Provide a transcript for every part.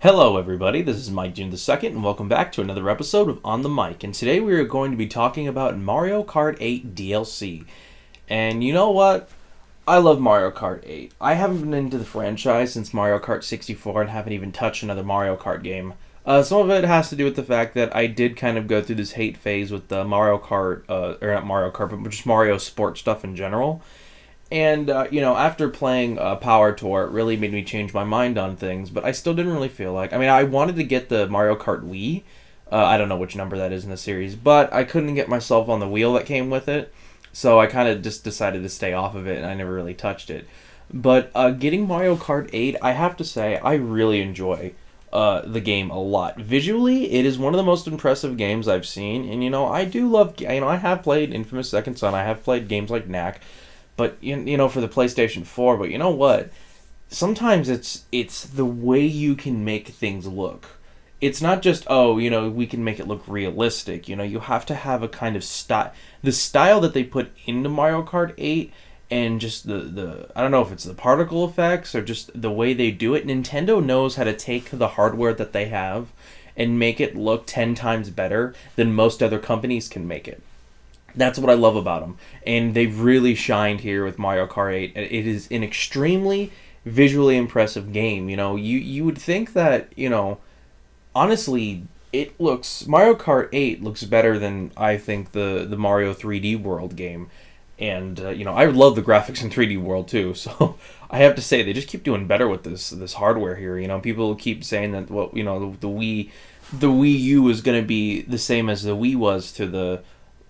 Hello everybody, this is Mike June II, and welcome back to another episode of On the Mic. And today we are going to be talking about Mario Kart 8 DLC. And you know what? I love Mario Kart 8. I haven't been into the franchise since Mario Kart 64 and haven't even touched another Mario Kart game. Some of it has to do with the fact that I did kind of go through this hate phase with the Mario Kart, or not Mario Kart, but just Mario Sport stuff in general. And, after playing Power Tour, it really made me change my mind on things, but I still didn't really feel like... I wanted to get the Mario Kart Wii. I don't know which number that is in the series, but I couldn't get myself on the wheel that came with it, so I kind of just decided to stay off of it, and I never really touched it. But getting Mario Kart 8, I have to say, I really enjoy the game a lot. Visually, it is one of the most impressive games I've seen, and, I do love... I have played Infamous Second Son, I have played games like Knack, but for the PlayStation 4. But you know what? Sometimes it's the way you can make things look. It's not just we can make it look realistic. You have to have a kind of style. The style that they put into Mario Kart 8 and just the I don't know if it's the particle effects or just the way they do it. Nintendo knows how to take the hardware that they have and make it look 10 times better than most other companies can make it. That's what I love about them. And they've really shined here with Mario Kart 8. It is an extremely visually impressive game. You would think that, honestly, Mario Kart 8 looks better than, I think, the Mario 3D World game. And, I love the graphics in 3D World, too. So, I have to say, they just keep doing better with this hardware here. People keep saying that, the Wii U is going to be the same as the Wii was to the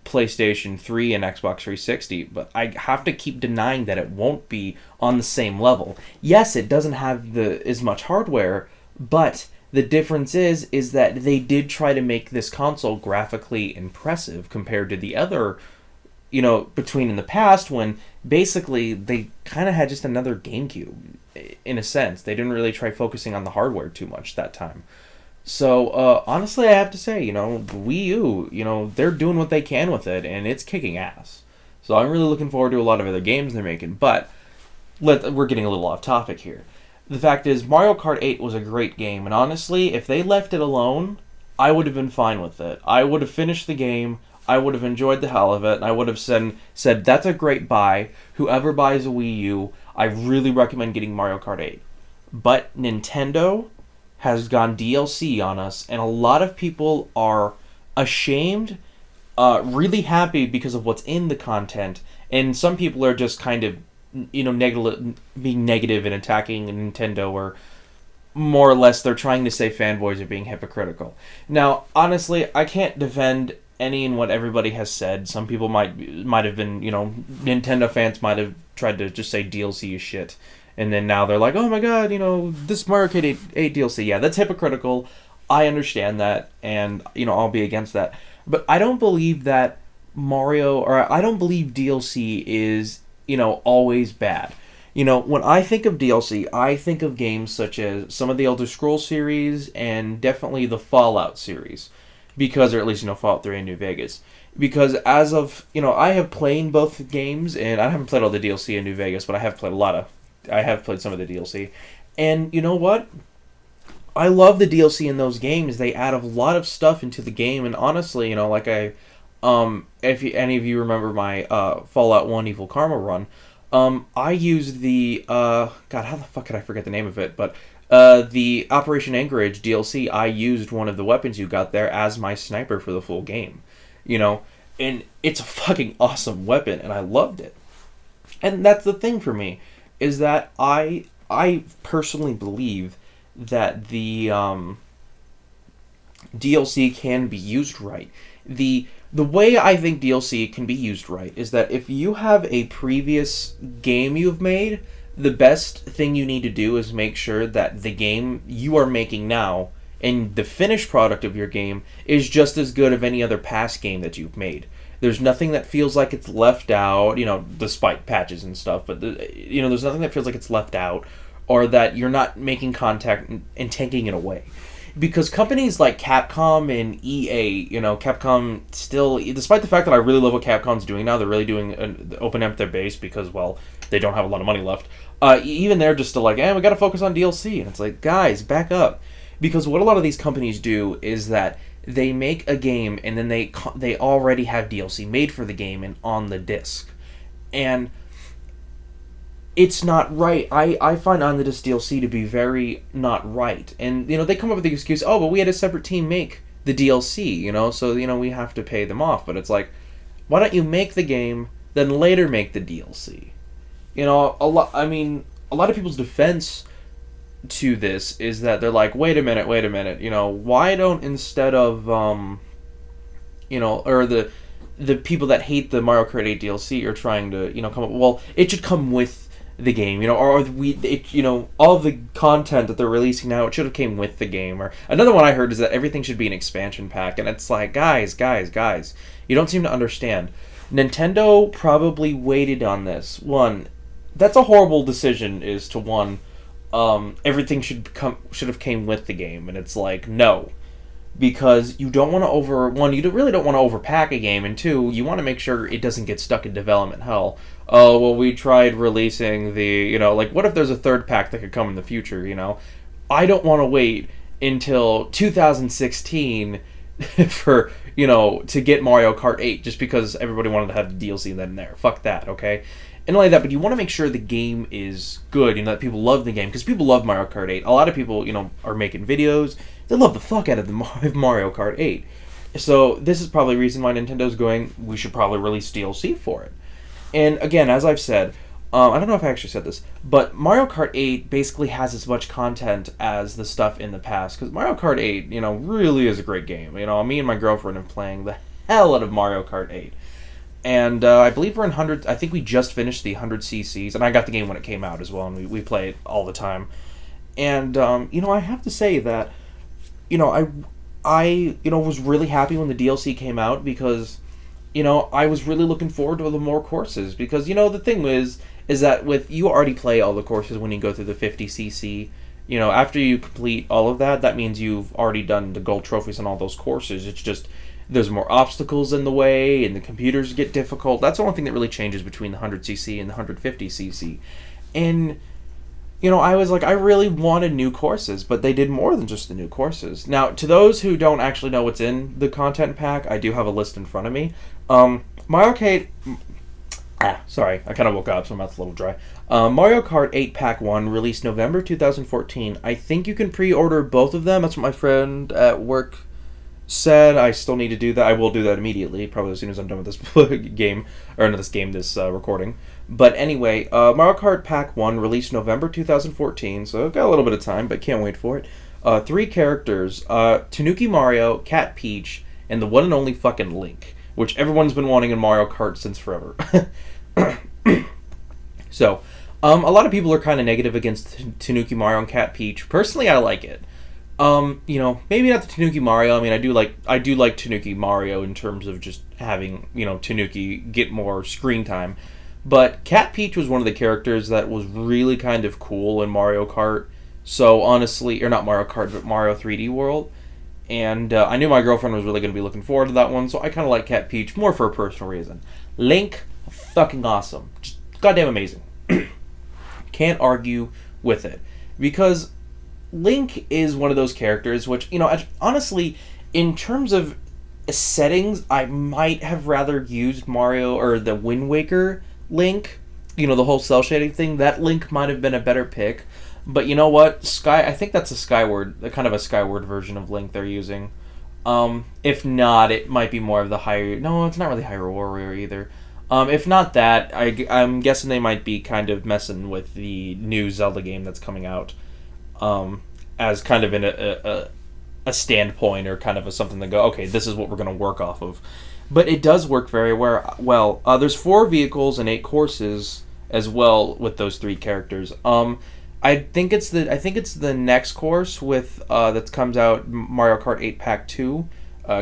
PlayStation 3 and Xbox 360, but I have to keep denying that it won't be on the same level. Yes, it doesn't have as much hardware, but the difference is that they did try to make this console graphically impressive compared to the other, between in the past when basically they kind of had just another GameCube, in a sense. They didn't really try focusing on the hardware too much that time. So, honestly, I have to say, the Wii U, they're doing what they can with it, and it's kicking ass. So I'm really looking forward to a lot of other games they're making, but we're getting a little off topic here. The fact is, Mario Kart 8 was a great game, and honestly, if they left it alone, I would have been fine with it. I would have finished the game, I would have enjoyed the hell of it, and I would have said that's a great buy. Whoever buys a Wii U, I really recommend getting Mario Kart 8. But Nintendo has gone DLC on us, and a lot of people are ashamed, really happy because of what's in the content, and some people are just kind of, being negative and attacking Nintendo, or more or less they're trying to say fanboys are being hypocritical. Now, honestly, I can't defend any and what everybody has said. Some people might have been, Nintendo fans might have tried to just say DLC is shit. And then now they're like, oh my god, this Mario Kart 8 DLC. Yeah, that's hypocritical. I understand that, and, I'll be against that. But I don't believe that I don't believe DLC is, always bad. When I think of DLC, I think of games such as some of the Elder Scrolls series and definitely the Fallout series. Or at least, Fallout 3 and New Vegas. Because as of, I have played both games, and I haven't played all the DLC in New Vegas, but I have played some of the DLC. And you know what? I love the DLC in those games. They add a lot of stuff into the game, and honestly, if any of you remember my Fallout 1 Evil Karma run, I used the God, how the fuck could I forget the name of it? But the Operation Anchorage DLC, I used one of the weapons you got there as my sniper for the full game. And it's a fucking awesome weapon, and I loved it. And that's the thing for me, is that I personally believe that the DLC can be used right. The way I think DLC can be used right is that if you have a previous game you've made, the best thing you need to do is make sure that the game you are making now and the finished product of your game is just as good as any other past game that you've made. There's nothing that feels like it's left out, despite patches and stuff, but, there's nothing that feels like it's left out, or that you're not making contact and taking it away. Because companies like Capcom and EA, Capcom still, despite the fact that I really love what Capcom's doing now, they're really doing open up their base because, well, they don't have a lot of money left. Even they're just still like, we gotta focus on DLC. And it's like, guys, back up. Because what a lot of these companies do is that they make a game and then they already have DLC made for the game and on the disc. And it's not right. I find on the disc DLC to be very not right. And, they come up with the excuse, oh, but we had a separate team make the DLC, so, we have to pay them off. But it's like, why don't you make the game, then later make the DLC? A lot of people's defense to this is that they're like, wait a minute, why don't, instead of, or the people that hate the Mario Kart 8 DLC are trying to, come up, well, it should come with the game, all the content that they're releasing now, it should have came with the game. Or another one I heard is that everything should be an expansion pack, and it's like, guys, you don't seem to understand. Nintendo probably waited on this. One, that's a horrible decision, is to one, everything should have came with the game, and it's like, no. Because you don't want to you really don't want to overpack a game, and two, you want to make sure it doesn't get stuck in development hell. Oh, well, we tried releasing the, what if there's a third pack that could come in the future, I don't want to wait until 2016 for, to get Mario Kart 8 just because everybody wanted to have the DLC then and there. Fuck that, okay? And not only that, but you want to make sure the game is good, that people love the game, because people love Mario Kart 8. A lot of people, are making videos. They love the fuck out of the Mario Kart 8. So this is probably the reason why Nintendo's going, we should probably release DLC for it. And again, as I've said, I don't know if I actually said this, but Mario Kart 8 basically has as much content as the stuff in the past, because Mario Kart 8, really is a great game. Me and my girlfriend are playing the hell out of Mario Kart 8. And I believe we're in 100, I think we just finished the 100 CCs, and I got the game when it came out as well, and we play it all the time. And, I have to say that, I was really happy when the DLC came out, because, I was really looking forward to the more courses, because, the thing is that you already play all the courses when you go through the 50cc. After you complete all of that, that means you've already done the gold trophies on all those courses. It's just, there's more obstacles in the way, and the computers get difficult. That's the only thing that really changes between the 100cc and the 150cc. And, I was like, I really wanted new courses, but they did more than just the new courses. Now, to those who don't actually know what's in the content pack, I do have a list in front of me. Mario Kart... sorry, I kind of woke up, so my mouth's a little dry. Mario Kart 8 Pack 1, released November 2014. I think you can pre-order both of them. That's what my friend at work said. I still need to do that. I will do that immediately, probably as soon as I'm done with this game, or not this recording. But anyway, Mario Kart Pack 1 released November 2014, so I've got a little bit of time, but can't wait for it. 3 characters, Tanuki Mario, Cat Peach, and the one and only fucking Link, which everyone's been wanting in Mario Kart since forever. So, a lot of people are kind of negative against Tanuki Mario and Cat Peach. Personally, I like it. Maybe not the Tanuki Mario. I mean, I do like Tanuki Mario in terms of just having, Tanuki get more screen time. But Cat Peach was one of the characters that was really kind of cool in Mario Kart. So honestly, or not Mario Kart, but Mario 3D World. And I knew my girlfriend was really going to be looking forward to that one, so I kind of like Cat Peach, more for a personal reason. Link, fucking awesome. Just goddamn amazing. Can't argue with it. Because Link is one of those characters which, honestly, in terms of settings, I might have rather used Mario, or the Wind Waker Link, the whole cell shading thing. That Link might have been a better pick. But you know what? I think that's a kind of a Skyward version of Link they're using. If not, it might be more of the higher... No, it's not really Hyrule Warrior either. If not that, I'm guessing they might be kind of messing with the new Zelda game that's coming out. As kind of in a standpoint, or kind of something to go, okay, this is what we're going to work off of. But it does work very well. There's 4 vehicles and 8 courses as well with those 3 characters. I think it's the next course with that comes out, Mario Kart 8 Pack 2,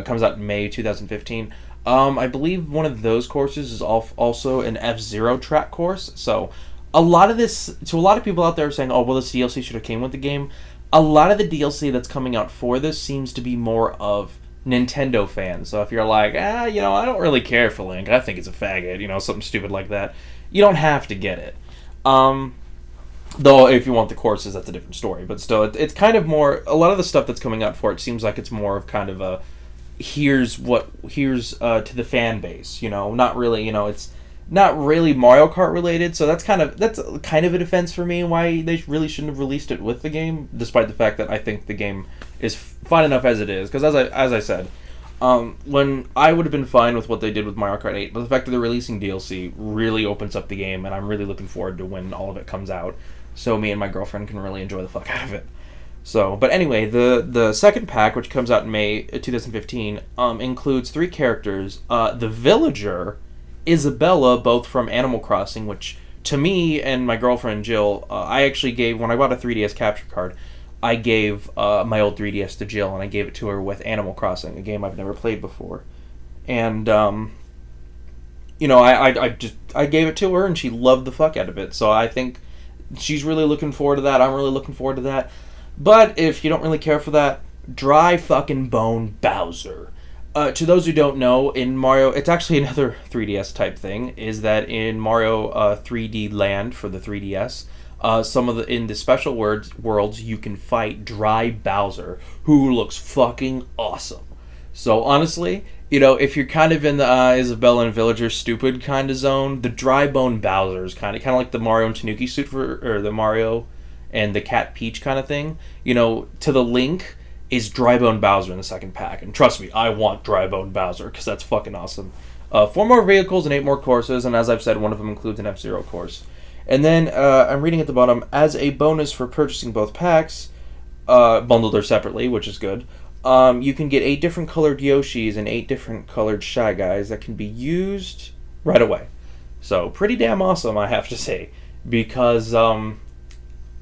comes out in May 2015. I believe one of those courses is also an F-Zero track course. So a lot of people out there are saying, oh, well, this DLC should have came with the game. A lot of the DLC that's coming out for this seems to be more of Nintendo fans. So if you're like, I don't really care for Link, I think it's a faggot, something stupid like that, you don't have to get it. Though, if you want the courses, that's a different story. But still, it's kind of more. A lot of the stuff that's coming out for it seems like it's more of kind of a here's to the fan base. Not really. It's not really Mario Kart related. So that's kind of a defense for me why they really shouldn't have released it with the game, despite the fact that I think the game is fine enough as it is. Because as I said, when I would have been fine with what they did with Mario Kart 8, but the fact that they're releasing DLC really opens up the game, and I'm really looking forward to when all of it comes out, so me and my girlfriend can really enjoy the fuck out of it. So, but anyway, the second pack, which comes out in May 2015, includes 3 characters: the villager, Isabella, both from Animal Crossing, which to me and my girlfriend Jill, I actually gave when I bought a 3DS capture card. I gave my old 3DS to Jill, and I gave it to her with Animal Crossing, a game I've never played before. And I gave it to her, and she loved the fuck out of it. So I think she's really looking forward to that. I'm really looking forward to that. But if you don't really care for that, Dry Fucking Bone Bowser. To those who don't know, in Mario, it's actually another 3DS type thing, is that in Mario 3D Land for the 3DS, in the special worlds, you can fight Dry Bowser, who looks fucking awesome. So honestly, if you're kind of in the Isabella and Villager stupid kind of zone, the Dry Bone Bowser is kind of like the Mario and Tanuki suit or the Mario and the Cat Peach kind of thing. To the Link is Dry Bone Bowser in the second pack, and trust me, I want Dry Bone Bowser because that's fucking awesome. 4 more vehicles and 8 more courses, and as I've said, one of them includes an F-Zero course. And then I'm reading at the bottom, as a bonus for purchasing both packs, bundled or separately, which is good. You can get 8 different colored Yoshis and 8 different colored Shy Guys that can be used right away. So pretty damn awesome, I have to say, because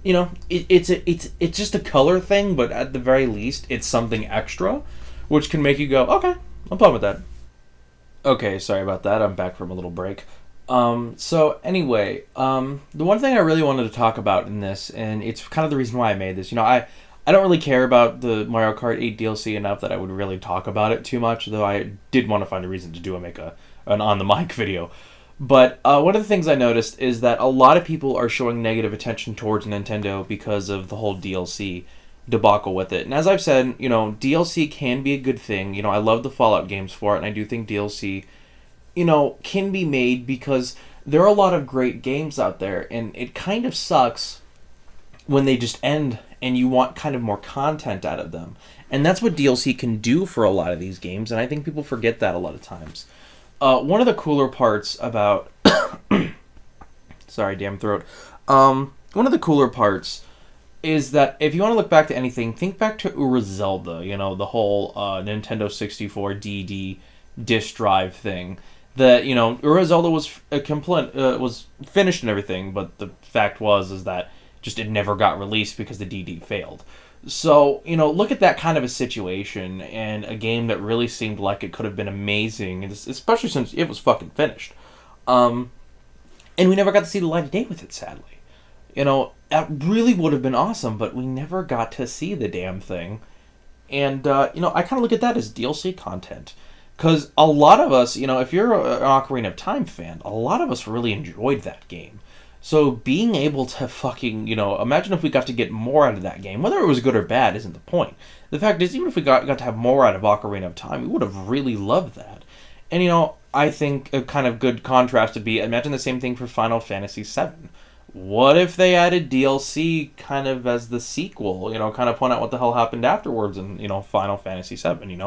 it's just a color thing, but at the very least, it's something extra, which can make you go, okay, I'm fine with that. Okay, sorry about that. I'm back from a little break. So anyway, the one thing I really wanted to talk about in this, and it's kind of the reason why I made this, I don't really care about the Mario Kart 8 DLC enough that I would really talk about it too much, though I did want to find a reason to make an on the mic video. But one of the things I noticed is that a lot of people are showing negative attention towards Nintendo because of the whole DLC debacle with it. And as I've said, DLC can be a good thing. I love the Fallout games for it, and I do think DLC, can be made because there are a lot of great games out there, and it kind of sucks when they just end and you want kind of more content out of them. And that's what DLC can do for a lot of these games, and I think people forget that a lot of times. One of the cooler parts about... Sorry, damn throat. One of the cooler parts is that if you want to look back to anything, think back to Zelda, the whole Nintendo 64 DD disk drive thing. That, Zelda was finished and everything, but the fact is that just it never got released because the DD failed. So, look at that kind of a situation, and a game that really seemed like it could have been amazing, especially since it was fucking finished. And we never got to see the light of day with it, sadly. That really would have been awesome, but we never got to see the damn thing. And, I kind of look at that as DLC content. Because a lot of us, if you're an Ocarina of Time fan, a lot of us really enjoyed that game. So being able to fucking, imagine if we got to get more out of that game. Whether it was good or bad isn't the point. The fact is, even if we got to have more out of Ocarina of Time, we would have really loved that. And, I think a kind of good contrast would be, imagine the same thing for Final Fantasy VII. What if they added DLC kind of as the sequel, kind of point out what the hell happened afterwards in, Final Fantasy VII,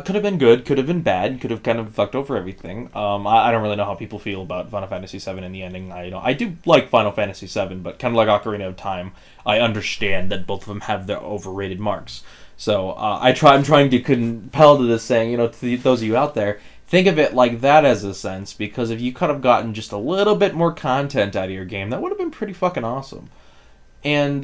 Could have been good, could have been bad, could have kind of fucked over everything. I don't really know how people feel about Final Fantasy VII in the ending. I do like Final Fantasy VII, but kind of like Ocarina of Time, I understand that both of them have their overrated marks. So I'm trying to compel to this saying, to those of you out there, think of it like that as a sense, because if you could have gotten just a little bit more content out of your game, that would have been pretty fucking awesome. And,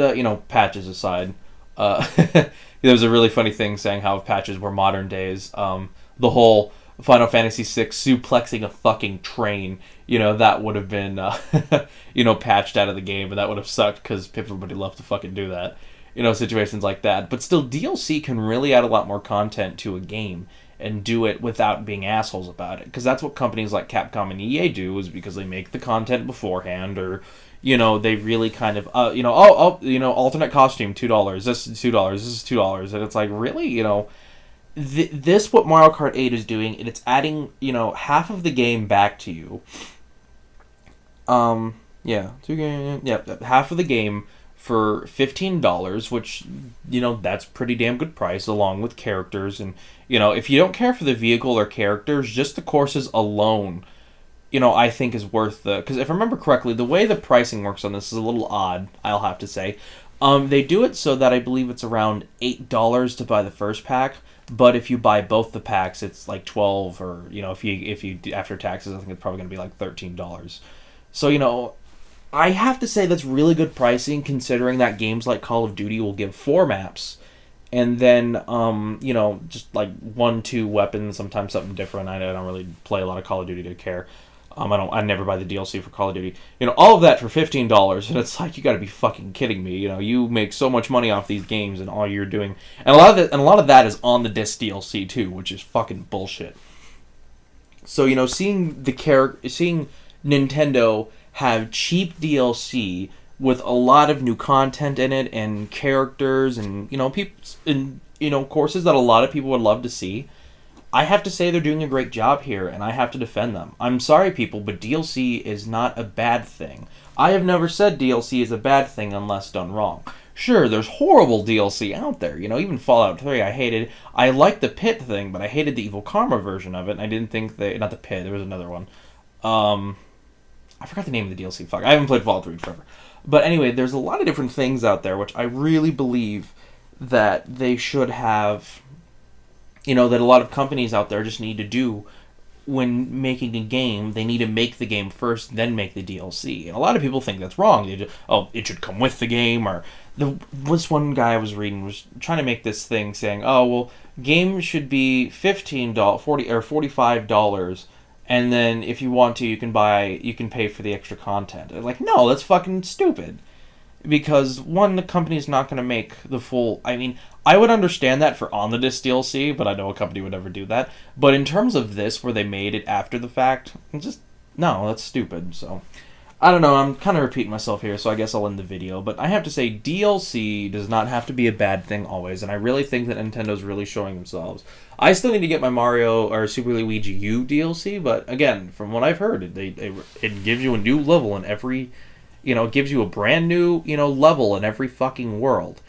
patches aside, there was a really funny thing saying how if patches were modern days, the whole Final Fantasy VI suplexing a fucking train, that would have been, patched out of the game, and that would have sucked because everybody loved to fucking do that. Situations like that. But still, DLC can really add a lot more content to a game and do it without being assholes about it. Because that's what companies like Capcom and EA do, is because they make the content beforehand, or, they really kind of, alternate costume, $2. This is $2. This is $2, and it's like, really, this what Mario Kart 8 is doing, and it's adding, half of the game back to you. Half of the game for $15, which, that's pretty damn good price, along with characters. And, if you don't care for the vehicle or characters, just the courses alone, I think is worth because if I remember correctly, the way the pricing works on this is a little odd, I'll have to say. They do it so that I believe it's around $8 to buy the first pack, but if you buy both the packs, it's like $12, or, if you after taxes, I think it's probably going to be like $13. So, I have to say that's really good pricing, considering that games like Call of Duty will give 4 maps, and then, just like 1-2 weapons, sometimes something different. I don't really play a lot of Call of Duty to care. I never buy the DLC for Call of Duty. All of that for $15, and it's like, you gotta be fucking kidding me. You make so much money off these games, and all you're doing, and a lot of that is on the disc DLC too, which is fucking bullshit. So, seeing Nintendo have cheap DLC with a lot of new content in it, and characters, and courses that a lot of people would love to see, I have to say they're doing a great job here, and I have to defend them. I'm sorry, people, but DLC is not a bad thing. I have never said DLC is a bad thing unless done wrong. Sure, there's horrible DLC out there. Even Fallout 3 I hated. I liked the Pit thing, but I hated the Evil Karma version of it, and I didn't think not the Pit, there was another one. I forgot the name of the DLC. Fuck, I haven't played Fallout 3 forever. But anyway, there's a lot of different things out there, which I really believe that they should have, that a lot of companies out there just need to do when making a game. They need to make the game first, then make the DLC. And a lot of people think that's wrong. It should come with the game. Or this one guy I was reading was trying to make this thing saying, games should be $15, $40 or $45. And then if you want to, you can pay for the extra content. Like, no, that's fucking stupid. Because, one, the company's not going to make the full... I would understand that for on-the-disc DLC, but I know a company would never do that. But in terms of this, where they made it after the fact, no, that's stupid. So, I don't know, I'm kind of repeating myself here, so I guess I'll end the video. But I have to say, DLC does not have to be a bad thing always, and I really think that Nintendo's really showing themselves. I still need to get my Mario or Super Luigi U DLC, but again, from what I've heard, it gives you a new level in every... it gives you a brand new, level in every fucking world.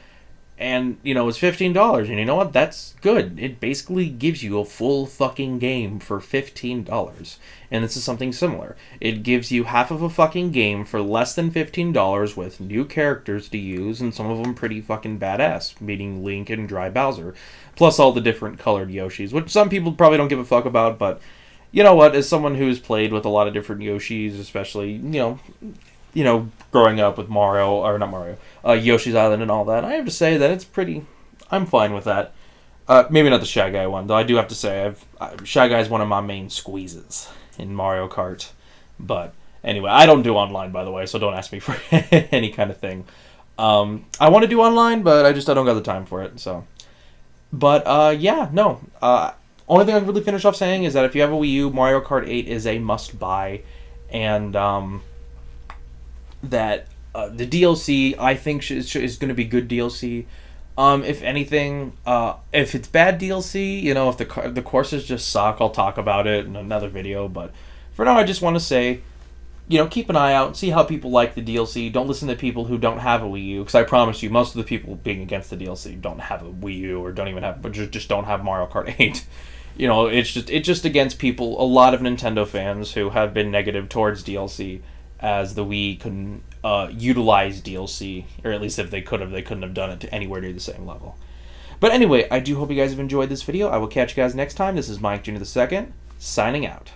And, it's $15, and you know what? That's good. It basically gives you a full fucking game for $15. And this is something similar. It gives you half of a fucking game for less than $15 with new characters to use, and some of them pretty fucking badass, meaning Link and Dry Bowser. Plus all the different colored Yoshis, which some people probably don't give a fuck about, but you know what? As someone who's played with a lot of different Yoshis, especially, growing up with Yoshi's Island and all that, I have to say that it's pretty... I'm fine with that. Maybe not the Shy Guy one, though I do have to say, Shy Guy is one of my main squeezes in Mario Kart. But anyway, I don't do online, by the way, so don't ask me for any kind of thing. I want to do online, but I don't got the time for it, so... But, only thing I can really finish off saying is that if you have a Wii U, Mario Kart 8 is a must-buy, and, that the DLC, I think, is going to be good DLC. If anything, if it's bad DLC, if the courses just suck, I'll talk about it in another video, but for now, I just want to say, keep an eye out, see how people like the DLC. Don't listen to people who don't have a Wii U, because I promise you, most of the people being against the DLC don't have a Wii U, or just don't have Mario Kart 8. It's just against people, a lot of Nintendo fans who have been negative towards DLC, as the Wii couldn't utilize DLC, or at least if they couldn't have done it to anywhere near the same level. But anyway, I do hope you guys have enjoyed this video. I will catch you guys next time. This is Mike Jr. II, signing out.